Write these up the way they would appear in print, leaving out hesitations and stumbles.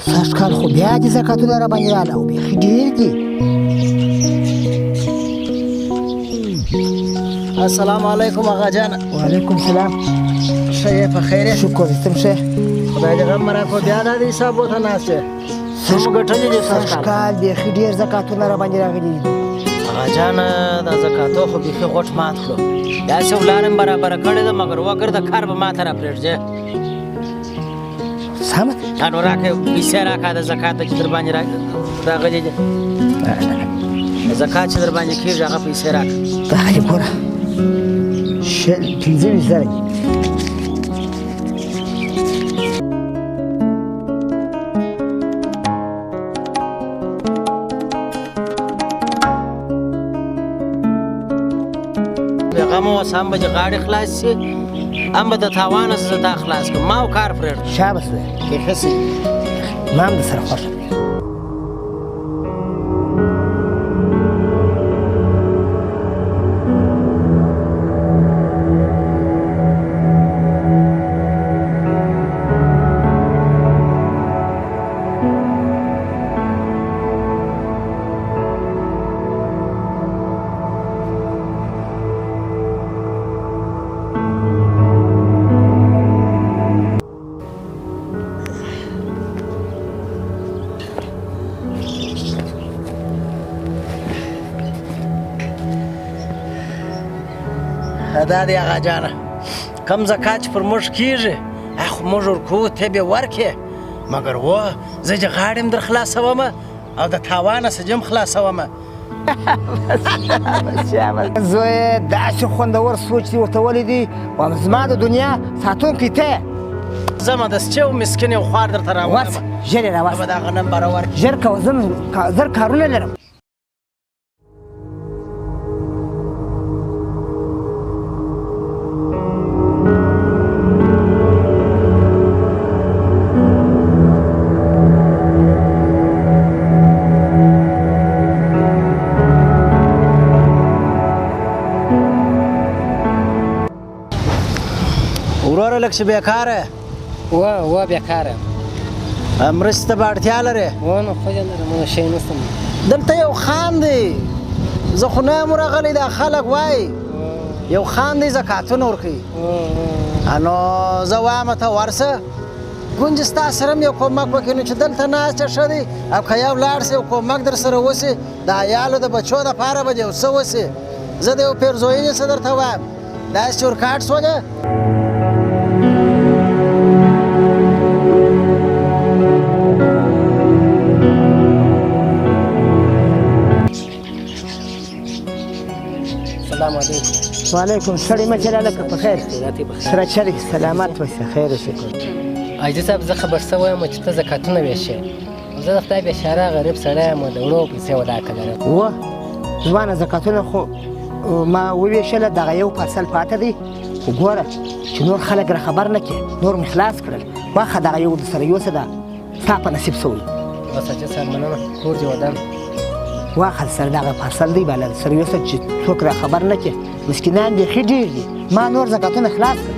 سږ کال خو بیا دې زکاتونه را باندې راغله او بیخي ډېر دي. السلام علیکم آقا جان. وعلیکم سلام. ښه یې په خیر یې؟ شکر دې ته ښه. خدای دې غم راکړو. بیا دا د حساب ورته ناست یې څومره ګټلي دي سږ کال بیخي ډېر زکاتونه را باندې راغلي دي. آقا جان دا زکاتو خو بیخي غوټ مات کړو. داسې ولاره مې برابره کړې ده مګر وګر د کار به ماته را پرېږدې. سمه ده. نو راکړه پیسې راکړه د زکات چې در باندې راغلي دي. زکات چې در باندې کېږي هغه پیسې راکړه. دا خلي ګوره 15 زره دي. غم اوس هم به دې غاړې خلاص شي هم به د تاوانه زه دا خلاص کړم. ما او کار پرېږدم. شاباس دی. بیخي ښه ما هم درسره خوښ یم. دا دی آقا جانه کم زکات چې پر موږ کېږي خو موږ ورکوو ته به ورکې مګر و زه چې غاړې م در خلاصومه او د تاوانه څه جم خلاصومه. زویه داسې خوندور سوچ دې ورته ولیدي او زما د دنیا ساتونکی ته یې. زما د سچې او مسکین یو خوار درته راوړم. ورځه ژر یې راوسته. به دا غنم به راورکړي. ژر کوه زر کارونه لرم. وروره لږ چې بېکاره و بېکاره یم. مرستې ته به اړتیا لرې؟ نو خو یې لرم نو شی نشته. دلته یو خان دی زه خو نه یم راغلی دا خلک وایي یو خان دی زکاتونه ورکوي. نو زه وایم ته ورسه ګونجې ستا سره هم یو کومک وکړي نو چې دلته ناست یې ښه دی او که یو لاړ سې یو کومک در سره وسي د عیالو د بچو دپاره به دې یو څه وسي. زه د یو پیرزوینې څه درته وایم داسې چې ورکاټ سوله. السلام علیکم. وعلیکم سړی مه چله لکه په خیر سره چلې سلامت اوسې خیر اوسې. حاجي صاحب زه خبر شوی یم چې ته زکاتونه ویشې. زه د خدای بېچاره غریب سړی یم د وړو پیسې ولاکه لرم. و ځوانه زکاتونه خو ما وویشله دغه یو پارسل پاته دی خو ګوره چې نور خلک را خبر نه کړي نور مې خلاص کړل. واخه دغه یو درسره یوسه ده ستا په نصیب شوی. بس حاجي صاحب مننه کور دې ودان. واخه سره دغه پارسل دی بالا سره یوسه چې څوک را خبر نه کړي. مسکینان بیخي ډېر دي ما نور زکاتونه خلاص کړل.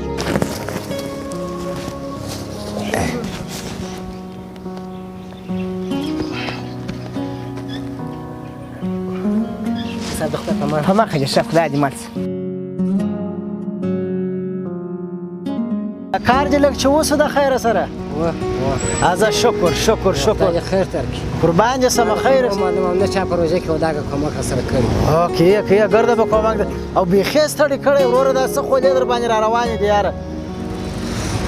صاحب د خدای په امان. په مخه دې ښه خدای دې مل شه. کار دې لږ چې وسو د خیره سره. ازه شکر شکر شکر. خدای خیر درکړي. قربان دې سمه خیر. معلومه نه چا پروژه کې وداګه کومک سره کړی. کیه ګرده به کومک ده او بیخي ستړی کړی وروره دا څه خولې در باندې را روانې دي یاره.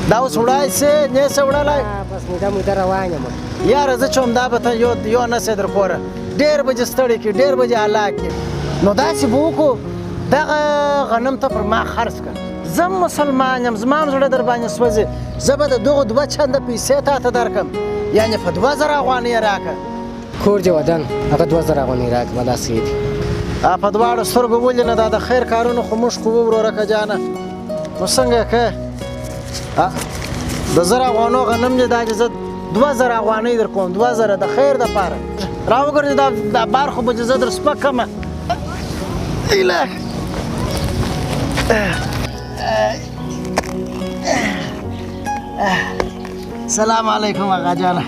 دا اوس وړای سې نه سې وړلی. بس موده روان یم یاره زه چې همدا به ته یو نه سې در کوره ډېر به دې ستړی کړي ډېر به دې هلاک کړي. نو داسې به وکړو دغه غنم ته پر ما خرڅ کړه. زه مسلمان یم زما هم زړه در باندې سوځي. زه به د دغو 2 چنده پیسې تا ته درکړم یعنې په 2000 افغانۍ راکړه. کور دې ودان هغه 2000 افغانۍ راکړه دا څه دي. په دواړو سترګو ولې نه دا د خیر کارونه خو موږ کوو وروره که جانه. نو څنګه یې که د 1000 افغانو غنم دی دا چې زه 2000 افغانۍ در کوم 2000 د خیر دپاره راوګرځې دا بار خو به چې زه در سپک کړمه. ایله سلام علیکم آقا جانه.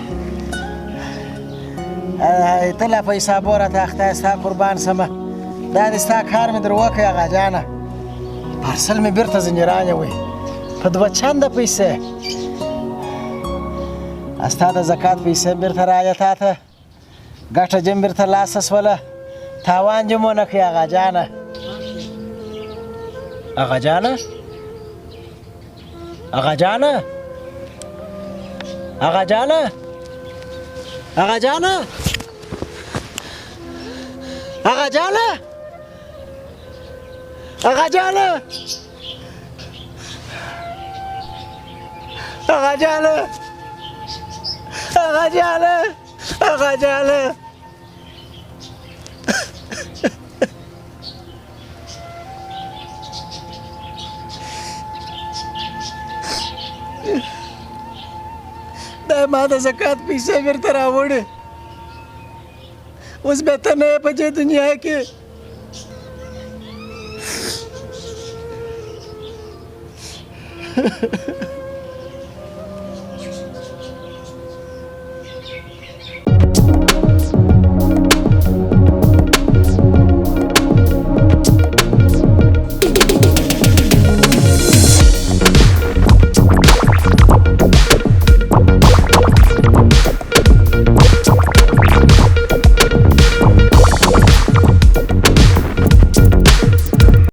ته لا په حسابو راته خدای ستا قربان سمه دا دې ستا کار مې در وکړی اغا جانه پارسل مې بېرته ځنجران یوئ په 2 چنده پیسې ستا د زکات پیسې بېرته راغلې تا ته ګټه جم بېرته لاسه شوله تاوان جم ونه کړې اغا جانه اغا جانه اغا جانه اغا جانه اغا جانه اغا جانه اغا جانه اغا جانه اغا جانه اغا جانه دا ما د زکات پیسې بیرته راوړې اوس بیا ته نه یې په دې دنیا کې